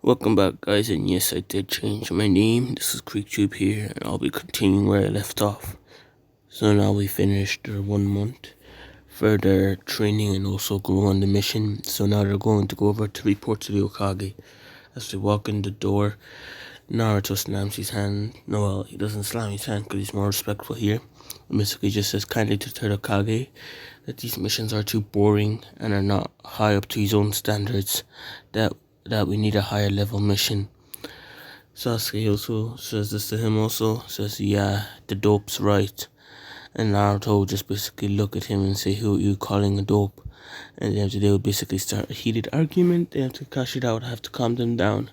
Welcome back, guys, and yes, I did change my name. This is CreekTube here, and I'll be continuing where I left off. So now we finished their 1 month further training and also go on the mission. So now they're going to go over to report to the Hokage. As they walk in the door, Naruto slams his hand. No, well, he doesn't slam his hand because he's more respectful here. Basically just says kindly to the Hokage that these missions are too boring and are not high up to his own standards, that we need a higher level mission. Sasuke also says this to him says, yeah, the dope's right. And Naruto just basically look at him and say, who are you calling a dope? And then they would basically start a heated argument. They have to cash it out, have to calm them down.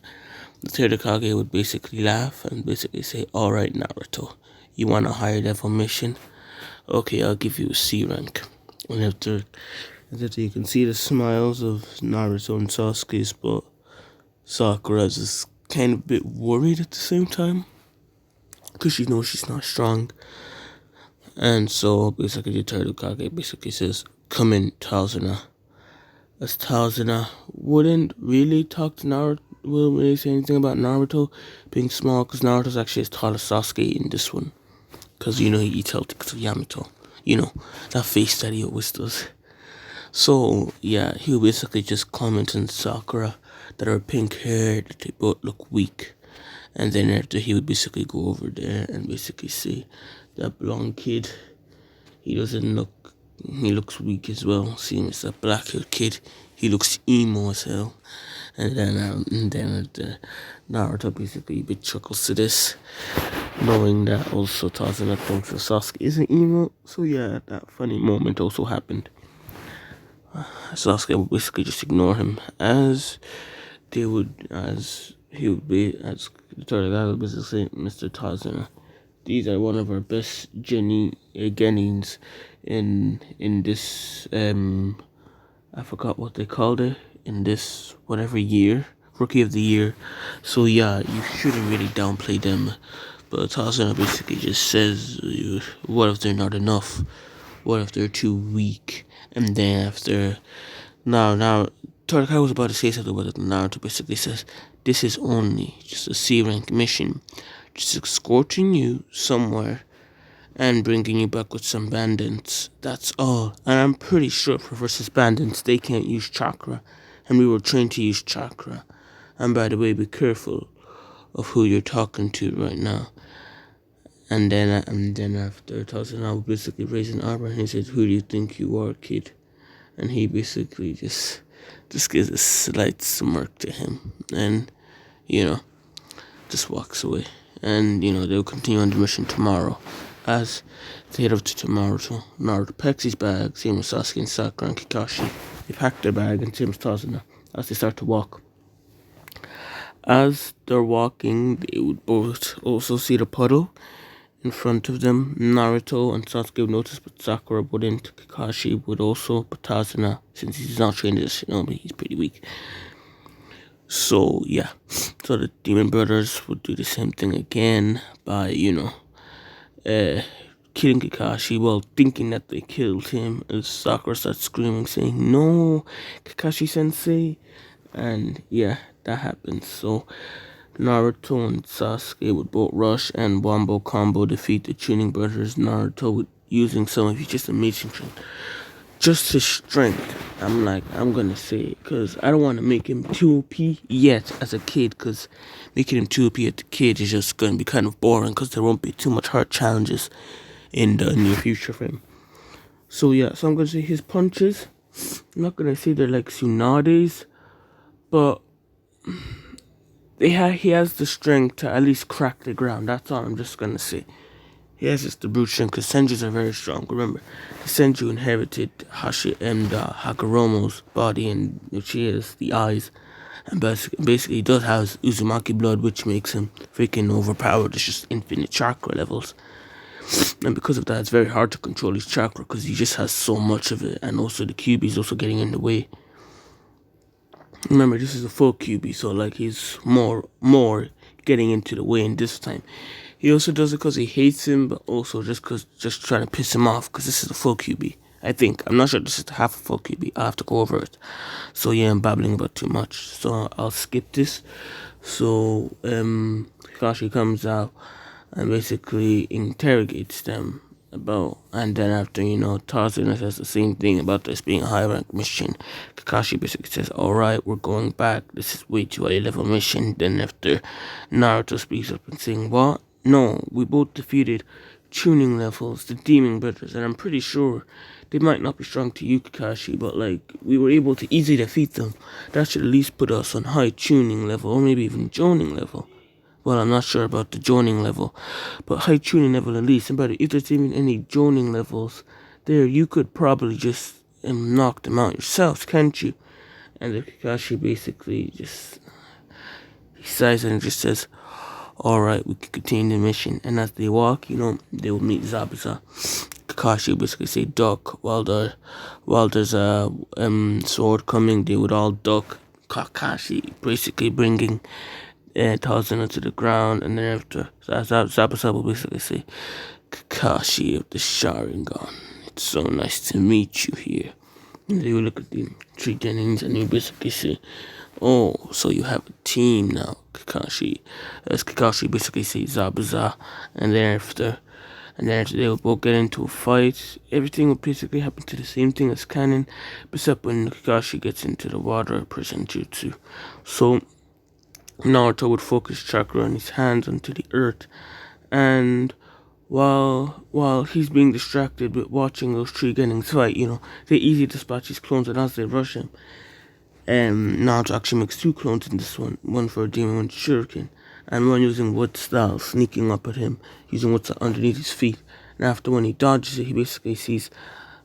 The third Hokage would basically laugh and basically say, alright Naruto, you want a higher level mission? Okay, I'll give you a C rank. And after you can see the smiles of Naruto and Sasuke's, but Sakura's is kind of a bit worried at the same time because she knows she's not strong. And so basically the third Hokage basically says, come in, Tazuna. As Tazuna wouldn't really talk to Naruto, wouldn't really say anything about Naruto being small, because Naruto's actually as tall as Sasuke in this one. Because, he eats healthy because of Yamato. That face that he always does. So, yeah, he'll basically just comment on Sakura that her pink hair, that they both look weak. And then after he would basically go over there and basically say, that blonde kid, he looks weak as well. Seeing as that black haired kid, he looks emo as hell. And then Naruto basically a bit chuckles to this, knowing that also Tazuna thinks that Sasuke isn't emo. So yeah, that funny moment also happened. Sasuke would basically just ignore him as the third guy would basically say, Mr. Tazuna, these are one of our best Genins in this I forgot what they called it, in this whatever year, rookie of the year. So yeah, you shouldn't really downplay them. But Tazuna basically just says, what if they're not enough? What if they're too weak? And then after now Torkai was about to say something, but Naruto basically says, this is only just a C rank mission, just escorting you somewhere and bringing you back with some bandits. That's all. And I'm pretty sure for versus bandits, they can't use chakra, and we were trained to use chakra. And by the way, be careful of who you're talking to right now. And then after Tazuna basically raised an eyebrow and he said, who do you think you are, kid? And he basically just gives a slight smirk to him and, just walks away. And, they'll continue on the mission tomorrow. As they head up to Naruto packs his bag, same as Sasuke and Sakura and Kakashi. They pack their bag and same as Tazuna as they start to walk. As they're walking, they would both also see the puddle in front of them. Naruto and Sasuke would notice, but Sakura wouldn't. Kakashi would also, but Tazuna, since he's not trained as a shinobi, he's pretty weak. So, yeah. So the Demon Brothers would do the same thing again by, killing Kakashi, well, thinking that they killed him, as Sakura starts screaming, saying, no, Kakashi-sensei. And, yeah, that happens. So Naruto and Sasuke would both rush and wombo combo defeat the Chunin brothers. Naruto would using some of his just amazing strength. Just his strength. I'm gonna say it, because I don't want to make him too OP yet as a kid, because making him too OP as a kid is just gonna be kind of boring, because there won't be too much hard challenges in the near future for him. So yeah, so I'm gonna say his punches, I'm not gonna say they're like Tsunade's, but he has the strength to at least crack the ground. That's all I'm just gonna say. He has just the brute strength, because Senjus are very strong. Remember, the Senju inherited Hagoromo's body, and which is the eyes, and basically he does have Uzumaki blood, which makes him freaking overpowered. It's just infinite chakra levels, and because of that, it's very hard to control his chakra, because he just has so much of it, and also the QB is also getting in the way. Remember, this is a full QB, so like he's more getting into the way in this time. He also does it because he hates him, but also just trying to piss him off, because this is a full QB, I think. I'm not sure this is half a full QB. I'll have to go over it. So yeah, I'm babbling about too much. So I'll skip this. So Kakashi comes out and basically interrogates them about, and then after, Tarzan says the same thing about this being a high rank mission. Kakashi basically says, alright, we're going back, this is way too high level mission. Then after, Naruto speaks up and saying, what? No, we both defeated tuning levels, the demon brothers, and I'm pretty sure they might not be strong to you, Kakashi, but like, we were able to easily defeat them. That should at least put us on high tuning level, or maybe even joning level. Well, I'm not sure about the joining level, but high tuning level at least. And but if there's even any joining levels there, you could probably just knock them out yourselves, can't you? And the Kakashi basically just he sighs and just says, "Alright, we can continue the mission." And as they walk, they will meet Zabuza. Kakashi would basically say duck while there's a sword coming, they would all duck. Kakashi basically bringing tossing it to the ground, and then after Zabuza will basically say, Kakashi of the Sharingan, it's so nice to meet you here. And they will look at the three Genins and you basically say, oh, so you have a team now, Kakashi. As Kakashi basically says Zabuza, and then after they will both get into a fight. Everything will basically happen to the same thing as canon, except when Kakashi gets into the water prison jutsu. So Naruto would focus chakra on his hands onto the earth, and while he's being distracted with watching those three Genins fight, they easily dispatch his clones, and as they rush him, Naruto actually makes two clones in this one for a demon, one shuriken, and one using wood style, sneaking up at him, using wood style underneath his feet. And after when he dodges it, he basically sees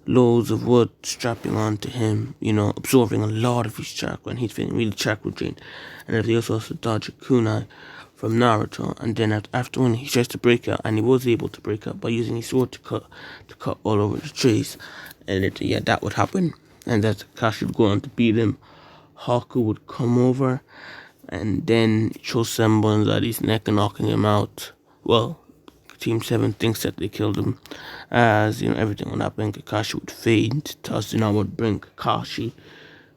loads of wood strapping onto him, absorbing a lot of his chakra, and he's feeling really chakra drained. And if he also has to dodge a kunai from Naruto, and then after when he tries to break out, and he was able to break out by using his sword to cut all over the trees, and that would happen, and that Kakashi would go on to beat him. Haku would come over and then show semblance at his neck and knocking him out. Well, Team 7 thinks that they killed him, as everything would happen. Kakashi would faint. Tazuna would bring Kakashi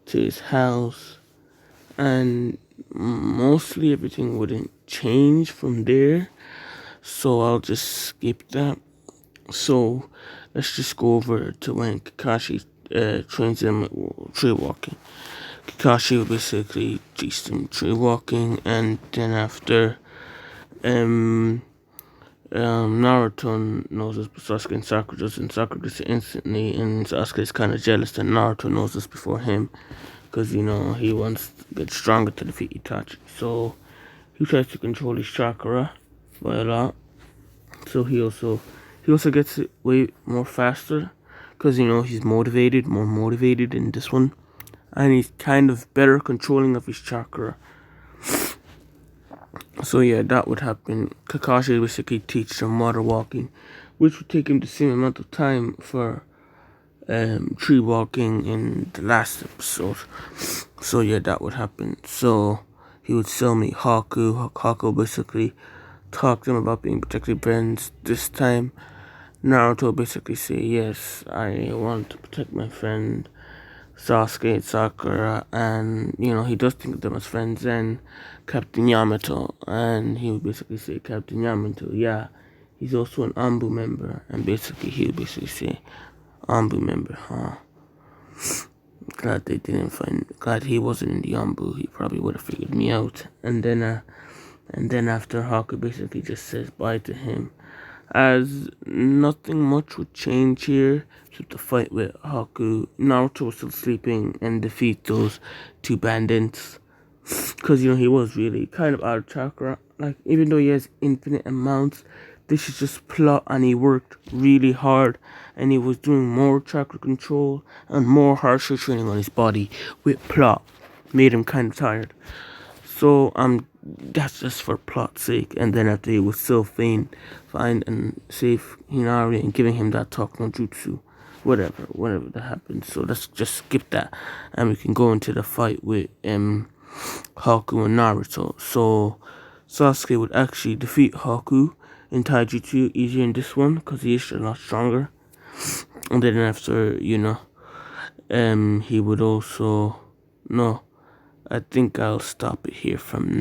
to his house, and mostly everything wouldn't change from there, so I'll just skip that. So let's just go over to when Kakashi trains him tree walking. Kakashi would basically teach them tree walking, and then after Naruto knows this, but Sasuke and Sakura doesn't. Sakura gets it instantly, and Sasuke is kind of jealous that Naruto knows this before him, because he wants to get stronger to defeat Itachi. So he tries to control his chakra by a lot. So he also gets it way more faster, because he's more motivated in this one, and he's kind of better controlling of his chakra. So yeah, that would happen. Kakashi basically teaches him water walking, which would take him the same amount of time for tree walking in the last episode. So yeah, that would happen. So he would sell me Haku. Haku basically talk to him about being protected friends. This time, Naruto basically say, yes, I want to protect my friend Sasuke and Sakura, and he does think of them as friends, and Captain Yamato, and he would basically say, Captain Yamato, yeah, he's also an Ambu member, and basically he would basically say, Ambu member, huh? Glad he wasn't in the Ambu, he probably would have figured me out. And then after, Haku basically just says bye to him, as nothing much would change here. Except the fight with Haku, Naruto was still sleeping and defeat those two bandits, because he was really kind of out of chakra. Like, even though he has infinite amounts, this is just plot, and he worked really hard, and he was doing more chakra control and more harsher training on his body with plot. Made him kind of tired. So that's just for plot's sake. And then after he was still find and save Hinari and giving him that talk no jutsu, whatever that happens. So let's just skip that, and we can go into the fight with Haku and Naruto. So Sasuke would actually defeat Haku in Taijutsu easier in this one, because he is a lot stronger. And then after, he would also no. I think I'll stop it here from